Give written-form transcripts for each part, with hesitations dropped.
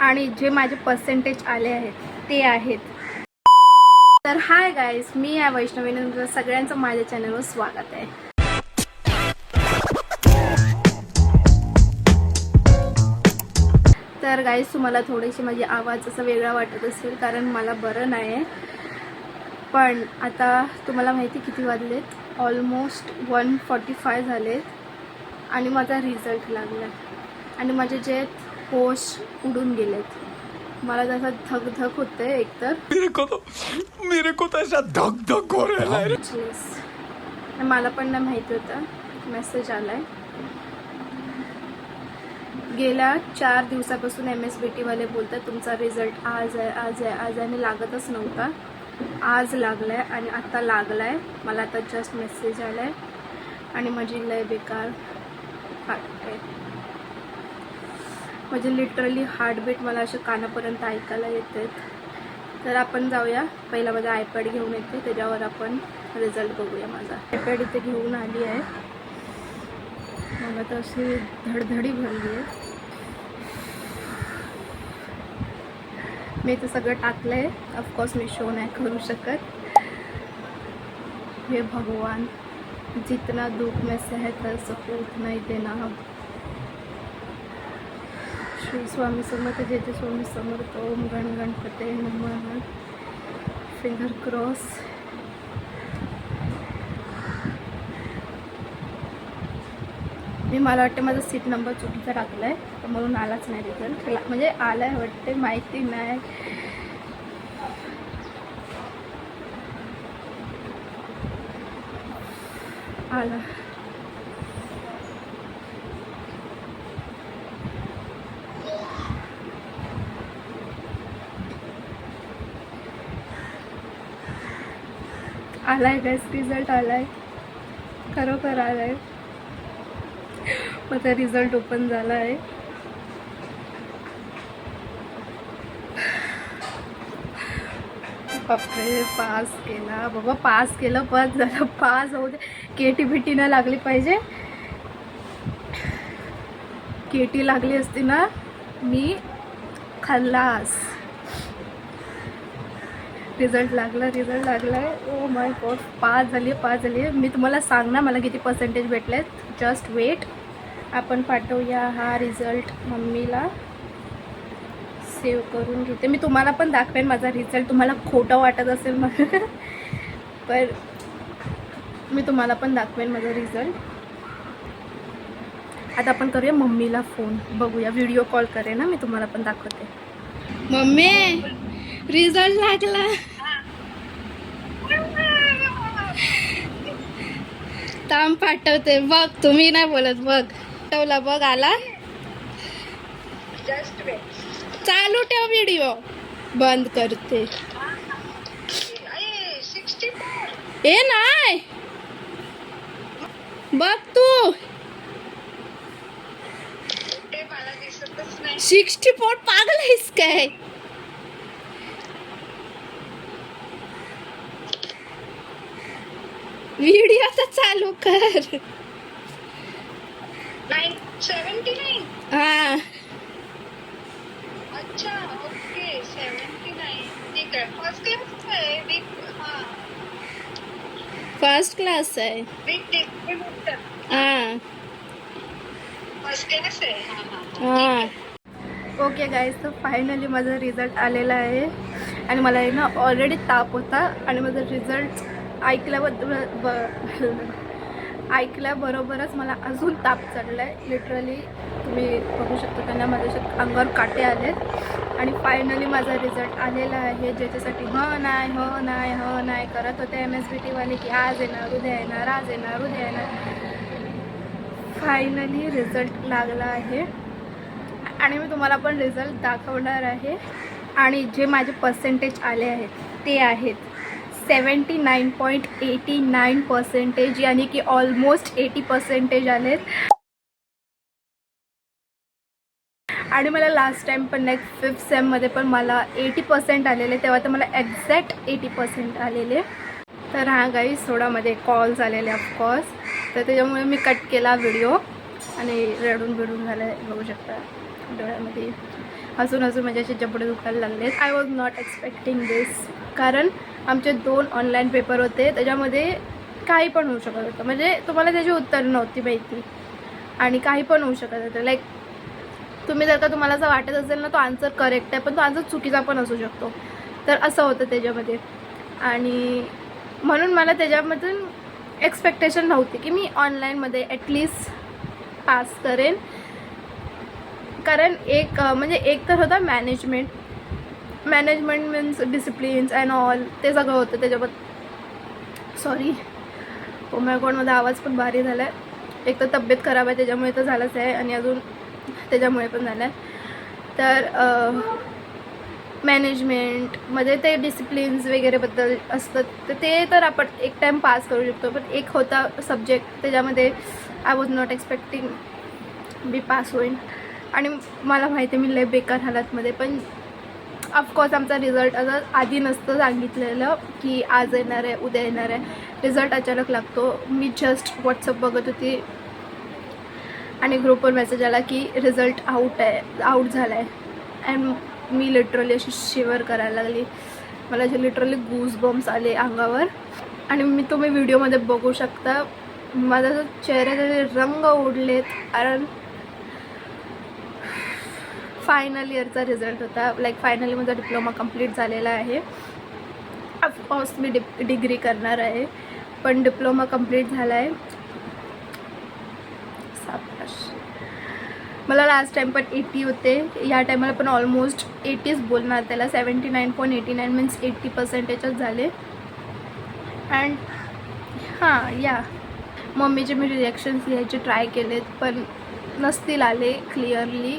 आणि जे माझे पर्सेंटेज आले आहेत ते आहेत. तर हाय गाईज, मी आहे वैष्णवी, तुमचं सगळ्यांचं माझ्या चॅनलवर स्वागत आहे. तर गाईज, तुम्हाला थोडीशी माझी आवाज असा वेगळा वाटत असेल कारण मला बरं नाही आहे. पण आता तुम्हाला माहिती किती वाजलेत, ऑलमोस्ट 1:45 झालेत आणि माझा रिझल्ट लागला आणि माझे जे होश उडून गेलेत. मला जसा धक धक होते. एकतर मेरे को तो ऐसा धक धक हो रहा है. मला पण नाही माहिती होतं, मेसेज आलाय. गेल्या 4 दिवसापासून MSBT वाले बोलतात तुमचा रिझल्ट आज आहे आज आहे आज आहे, आणि लागतच नव्हता. आज लागलाय आणि आता लागलाय. मला आता जस्ट मेसेज आलाय आणि माझी लय बेकार वाटते. म्हणजे लिटरली हार्टबीट मला अशा कानापर्यंत ऐकायला येते. तर आपण जाऊया, पहिला माझा आयपॅड घेऊन येते, त्याच्यावर आपण रिझल्ट बघूया. माझा आयपॅड इथे घेऊन आली आहे. मला तर अशी धडधडी भरली आहे. मी ते सगळं टाकलं आहे. ऑफकोर्स मी शो नाही करू शकत. हे भगवान, जितना दुख में सह कर सको उतना ही देना. श्री स्वामी समर्थ, जय जय स्वामी समर्थ, ओम गण गणपते नमः. Finger cross. मला वाटते माझा सीट नंबर चुकीचा टाकला आहे, तर म्हणून आलाच नाही रिझल्ट. म्हणजे आला आहे वाटते, माहिती नाही. आला. आलाय गॅस, रिझल्ट आलाय, खरोखर आलाय. माझा रिझल्ट ओपन झाला आहे. बापरे, पास केला बाबा, पास केलं. पास झालं, पास होऊ दे. KT न लागली पाहिजे. KT लागली असती ना, मी खल्लास. रिझल्ट लागला, रिझल्ट लागलाय. ओ माय गॉड, पास झाली आहे. मी तुम्हाला सांगणार मला किती पर्सेंटेज भेटलेत. Just wait. आपण पाठवूया हा रिझल्ट मम्मीला. सेव्ह करून घेते. मी तुम्हाला पण दाखवेन माझा रिझल्ट. तुम्हाला खोटं वाटत असेल मग पण मी तुम्हाला पण दाखवेन माझा रिझल्ट. आता आपण करूया मम्मीला फोन, बघूया. व्हिडिओ कॉल करेन ना, मी तुम्हाला पण दाखवते. मम्मी, रिझल्ट लागला. ताम पाठवते बघ. तुम्ही नाही बोलत. बघ पाठवला, बघ आला. चालू ठेव, व्हिडिओ बंद करते. ए नाही, बघ तू. 64. पागल आहेस काय? व्हिडिओ तर चालू कर. 79. हा, अच्छा, ओके. 79. ठीक आहे. फर्स्ट क्लास आहे. फर्स्ट क्लास आहे. हा फर्स्ट क्लास आहे. हा. ओके गाईज, तर फायनली माझा रिझल्ट आलेला आहे आणि मला आहे ना ऑलरेडी ताप होता आणि माझा रिझल्ट ऐकल्याबरोबरच मला अजून ताप चढला आहे. लिटरली तुम्ही बघू शकता, त्यांना माझ्या अंगावर काटे आलेत आणि फायनली माझा रिझल्ट आलेला आहे. ज्याच्यासाठी हो नाही करत होते MSBT वाले की आज येणार, उद्या येणार, आज येणार, उद्या येणार. फायनली रिझल्ट लागला आहे आणि मी तुम्हाला पण रिझल्ट दाखवणार आहे. आणि जे माझे पर्सेंटेज आले आहेत ते आहेत 79.89%, यानी की ऑलमोस्ट 80% आलेत. आणि मला लास्ट टाइम पण लाईक 5th सेममध्ये पण मला 80% आलेले, तेव्हा तर मला एक्झॅक्ट 80% आलेले. तर हा गाईज, थोडा मध्ये कॉल्स आलेले ऑफकोर्स, तर त्याच्यामुळे मी कट केला व्हिडिओ आणि रडून झालं, बघू शकता डोळ्यामध्ये. हसून हसून माझे असे जबडे दुखायला लागले. आय वॉज नॉट एक्सपेक्टिंग दिस, कारण आमचे 2 ऑनलाईन पेपर होते, त्याच्यामध्ये काही पण होऊ शकत होतं. म्हणजे तुम्हाला त्याची उत्तर नव्हती माहिती आणि काही पण होऊ शकत होतं. लाईक तुम्ही जर का तुम्हाला असं वाटत असेल ना तो आन्सर करेक्ट आहे, पण तो आन्सर चुकीचा पण असू शकतो. तर असं होतं त्याच्यामध्ये. आणि म्हणून मला त्याच्यामधून एक्सपेक्टेशन नव्हती की मी ऑनलाईनमध्ये ॲटलिस्ट पास करेन. कारण म्हणजे एक तर होता management means disciplines and all, ते सगळं होतं त्याच्याबद्दल. सॉरी, ओ माय गॉड, माझा आवाज पण भारी झाला आहे. एक तर तब्येत खराब आहे त्याच्यामुळे तर झालंच आहे, आणि अजून त्याच्यामुळे पण झालं आहे. तर मॅनेजमेंटमध्ये ते डिसिप्लिन्स वगैरेबद्दल असतं, तर ते तर आपण एक टाईम पास करू शकतो. पण एक होता सब्जेक्ट त्याच्यामध्ये I was not expecting me pass होईन. आणि मला माहिती आहे मी लय बेकार हालतमध्ये. पण ऑफकोर्स आमचा रिझल्ट असं आधी नसतं सांगितलेलं की आज येणार आहे, उद्या येणार आहे. रिझल्ट अचानक लागतो. मी जस्ट व्हॉट्सअप बघत होती आणि ग्रुपवर मेसेज आला की रिझल्ट आऊट झाला आहे. अँड मी लिटरली अशी शिवर करायला लागली. मला जे लिटरली गूज बम्स आले अंगावर. आणि तुम्ही व्हिडिओमध्ये बघू शकता माझा जो चेहऱ्याचे रंग उडलेत, कारण फायनल इयरचा रिझल्ट होता. लाईक फायनली माझा डिप्लोमा कंप्लीट झालेला आहे. ऑफकोर्स मी डिग्री करणार आहे, पण डिप्लोमा कंप्लीट झाला आहे. मला लास्ट टाईम पण 80 होते, या टायमाला पण ऑलमोस्ट 80च बोलणार त्याला. 79.89 मीन्स 80% झाले. अँड हां या मम्मीचे मी रिॲक्शन्स लिहायचे ट्राय केलेत, पण नसतील आले क्लिअरली.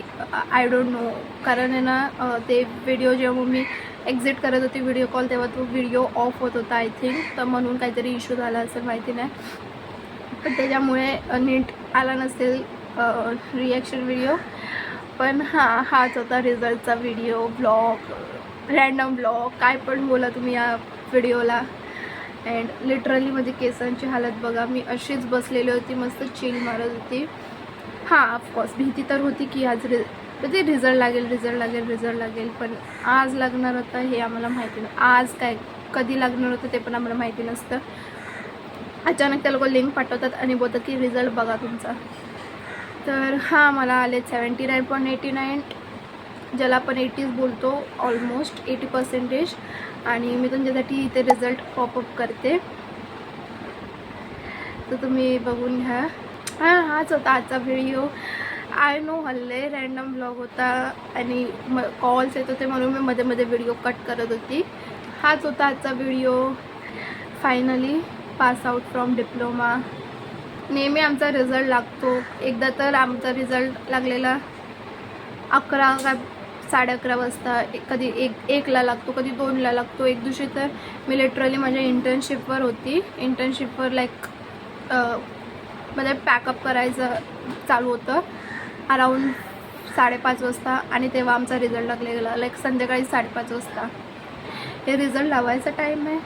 आय डोंट नो, कारण आहे ना ते व्हिडिओ जेव्हा मी एक्झिट करत होती व्हिडिओ कॉल, तेव्हा तो व्हिडिओ ऑफ होत होता आय थिंक. तर म्हणून काहीतरी इश्यू झाला असेल, माहिती नाही. पण त्याच्यामुळे नीट आला नसेल रिॲक्शन व्हिडिओ. पण हाच होता रिझल्टचा व्हिडिओ, ब्लॉग, रँडम ब्लॉग, काय पण बोला तुम्ही या व्हिडिओला. अँड लिटरली माझी केसांची हालत बघा. मी अशीच बसलेली होती, मस्त चिल मारत होती. हां ऑफकोर्स भीती तर होती की आज रिझल्ट लागेल, पण आज लागणार होतं हे आम्हाला माहिती नाही. आज काय कधी लागणार होतं ते पण आम्हाला माहिती नसतं. अचानक त्या लोक लिंक पाठवतात आणि बोलतात की रिझल्ट बघा तुमचा. तर हां मला आले 79.89, ज्याला आपण 80s बोलतो, ऑलमोस्ट 80%. आणि मी तुमच्यासाठी इथे रिझल्ट पॉपअप करते, तर तुम्ही बघून घ्या. हाच होता आजचा व्हिडिओ. आय नो हल्ले रँडम ब्लॉग होता आणि कॉल्स येत होते, म्हणून मी मध्ये मध्ये व्हिडिओ कट करत होती. हाच होता आजचा video. Finally pass out from diploma. नेहमी आमचा रिझल्ट लागतो. एकदा तर आमचा रिझल्ट लागलेला 11 का 11:30 वाजता, कधी 1ला लागतो, कधी 2ला लागतो. एक दिवशी तर मी लिटरली माझ्या इंटर्नशिपवर होती. इंटर्नशिपवर लाईक म्हणजे पॅकअप करायचं चालू होतं अराऊंड 5:30 वाजता, आणि तेव्हा आमचा रिझल्ट लागलेला लाईक संध्याकाळी 5:30 वाजता. हे रिझल्ट लावायचा टाईम आहे,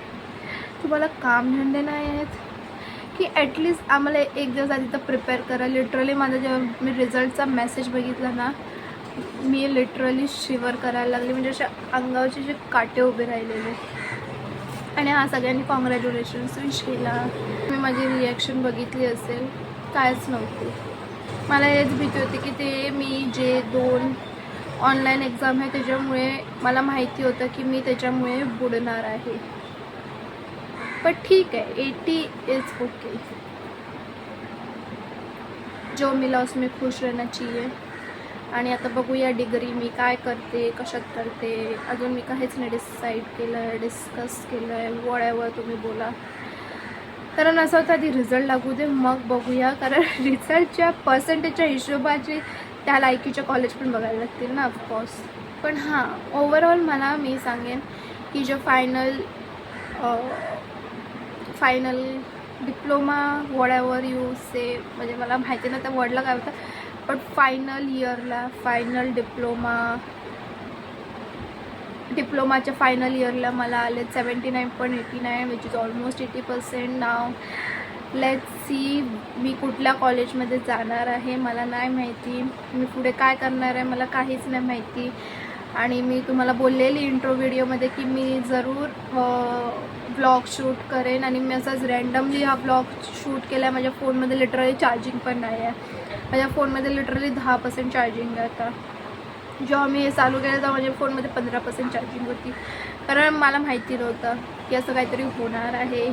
तुम्हाला कामधंदे नाही आहेत की ॲटलिस्ट आम्हाला एक दिवस आधी तर प्रिपेअर करा. लिटरली माझा जेव्हा मी रिझल्टचा मेसेज बघितला ना, मी लिटरली शिवर करायला लागली. म्हणजे अशा अंगावरचे जे काटे उभे राहिलेले. आणि सगळ्यांनी कॉंग्रॅच्युलेशन्स विश केला. मी माझी रिॲक्शन बघितली असेल, कायच नव्हती. मला हेच भीती होती की ते मी जे 2 ऑनलाईन एक्झाम आहे त्याच्यामुळे मला माहिती होतं की मी त्याच्यामुळे बुडणार आहे. पण ठीक आहे, 80 इज ओके. जो मिला उसमें खुश रहना चाहिए. आणि आता बघूया डिग्री मी काय करते, कशात करते. अजून मी काहीच नाही डिसाईड केलं आहे, डिस्कस केलं आहे. वॉटएव्हर तुम्ही बोला. कारण असं होतं आधी रिझल्ट लागू दे मग बघूया, कारण रिझल्टच्या पर्सेंटेजच्या हिशोबाचे त्या लायकीच्या कॉलेज पण बघायला लागतील ना ऑफकोर्स. पण हां ओव्हरऑल मला मी सांगेन की जे फायनल डिप्लोमा वॉटएव्हर यू से, म्हणजे मला माहिती नाही त्या वर्डला काय होतं, पण फायनल इयरला फायनल डिप्लोमाच्या फायनल इयरला मला आले 79.89 which is almost 80%. Now let's see मी कुठल्या कॉलेजमध्ये जाणार आहे मला नाही माहिती. मी पुढे काय करणार आहे मला काहीच नाही माहिती. आणि मी तुम्हाला बोललेली इंट्रो व्हिडिओमध्ये की मी जरूर ब्लॉग शूट करेन आणि मी असंच रँडमली हा ब्लॉग शूट केला आहे. माझ्या फोनमध्ये लिटरली चार्जिंग पण नाही आहे. माझ्या फोनमध्ये लिटरली 10% चार्जिंग आहे आता. जेव्हा मी हे चालू केलं तेव्हा माझ्या फोनमध्ये 15% चार्जिंग होती, कारण मला माहिती नव्हतं की असं काहीतरी होणार आहे.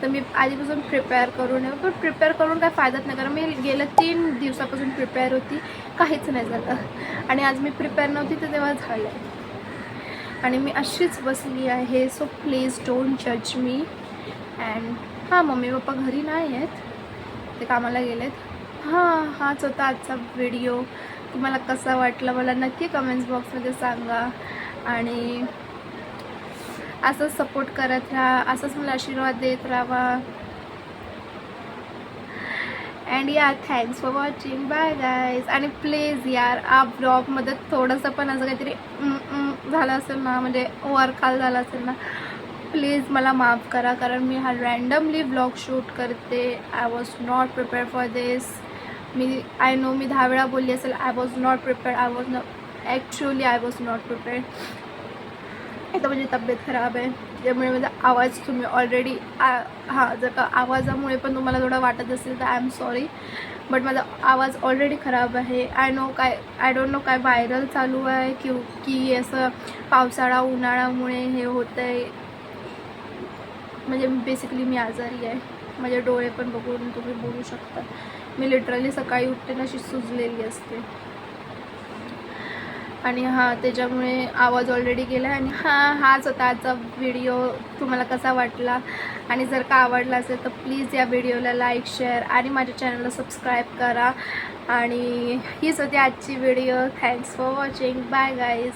तर मी आधीपासून प्रिपेअर करून पण प्रिपेअर करून काय फायदाच नाही, कारण मी गेल्या 3 दिवसापासून प्रिपेअर होती, काहीच नाही झालं. आणि आज मी प्रिपेअर नव्हती तर तेव्हा झालं आणि मी अशीच बसली आहे. सो प्लीज डोंट जज मी. अँड हां, मम्मी पप्पा घरी नाही आहेत, ते कामाला गेलेत. हाच होता आजचा व्हिडिओ. तुम्हाला कसा वाटला मला नक्की कमेंट्स बॉक्समध्ये सांगा आणि असंच सपोर्ट करत राहा, असंच मला आशीर्वाद देत राहा. अँड या thanks for watching. Bye guys. आणि प्लीज यार आ ब्लॉगमध्ये थोडंसं पण असं काहीतरी झालं असेल ना, म्हणजे ओव्हरखाल झाला असेल ना, प्लीज मला माफ करा, कारण मी हा रँडमली ब्लॉग शूट करते. I was not prepare for this. I know मी 10 वेळा बोलली असेल I was not prepared. Actually I was not prepared. आता माझी तब्येत खराब आहे, त्यामुळे माझा आवाज तुम्ही ऑलरेडी जर का आवाजामुळे पण तुम्हाला थोडं वाटत असेल तर आय एम सॉरी, बट माझा आवाज ऑलरेडी खराब आहे. आय डोंट नो काय व्हायरल चालू आहे की असं पावसाळा उन्हाळ्यामुळे हे होतं आहे. म्हणजे बेसिकली मी आजारी आहे. माझे डोळे पण बघून तुम्ही बोलू शकता. मी लिटरली सकाळी उठते ना अशी सुजलेली असते आणि त्याच्यामुळे आवाज ऑलरेडी गेला. आणि हाच होता आजचा व्हिडिओ. तुम्हाला कसा वाटला आणि जर का आवडला असेल तर प्लीज या व्हिडिओला लाईक, शेअर आणि माझ्या चॅनलला सबस्क्राईब करा. आणि हीच होती आजची video. Thanks for watching. Bye guys.